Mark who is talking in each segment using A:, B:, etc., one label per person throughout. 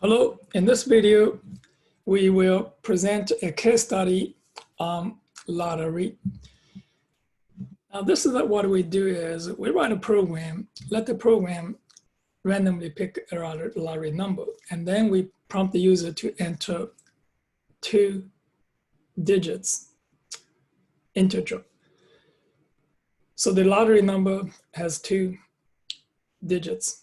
A: Hello, in this video, we will present a case study on lottery. Now, this is what we do is we write a program, let the program randomly pick a lottery number, and then we prompt the user to enter 2 digits, integer. So the lottery number has 2 digits.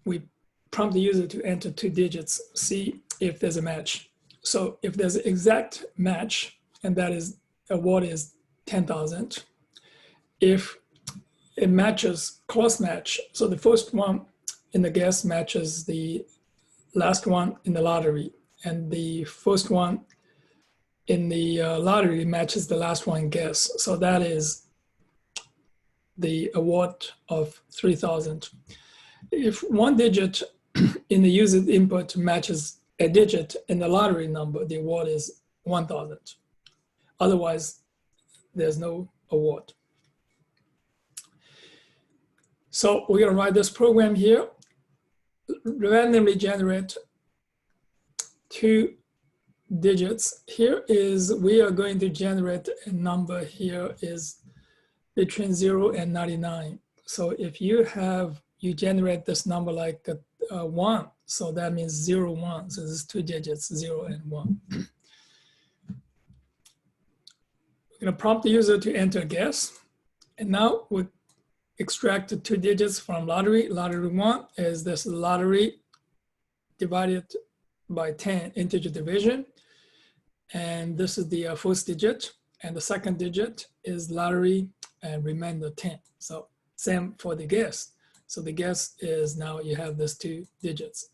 A: We prompt the user to enter 2 digits, see if there's a match. So if there's an exact match, and that is award is 10,000. If it matches cross match, so the first one in the guess matches the last one in the lottery, and the first one in the lottery matches the last one in guess. So that is the award of 3,000. If one digit in the user input matches a digit in the lottery number, the award is 1,000. Otherwise, there's no award. So we're gonna write this program here, randomly generate 2 digits. Here is, we are going to generate a number here is between 0 and 99. So if you generate this number like 1, so that means 0, 1. So this is 2 digits, 0 and 1. We're gonna prompt the user to enter a guess. And now we extract the 2 digits from lottery. Lottery 1 is this lottery divided by 10, integer division. And this is the first digit. And the second digit is lottery and remainder 10. So same for the guess. So the guess is now you have these 2 digits.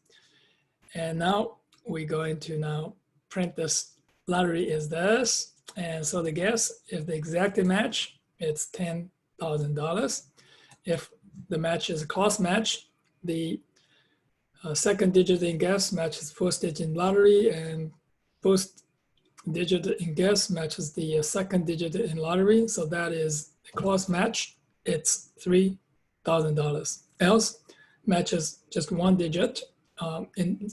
A: And now we're going to now print this lottery is this. And so the guess, if the exact match, it's $10,000. If the match is a cross match, the second digit in guess matches first digit in lottery, and first digit in guess matches the second digit in lottery. So that is a cross match, it's $3,000. Else matches just 1 digit. In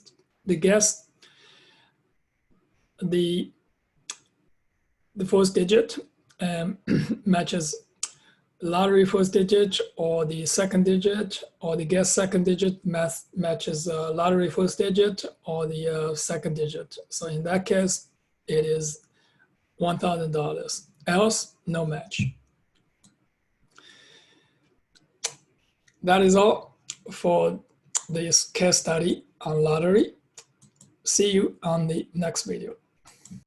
A: the guess, the first digit matches lottery first digit, or the second digit, or the guess second digit matches lottery first digit, or the second digit. So in that case, it is $1,000. Else, no match. That is all for this case study on lottery. See you on the next video.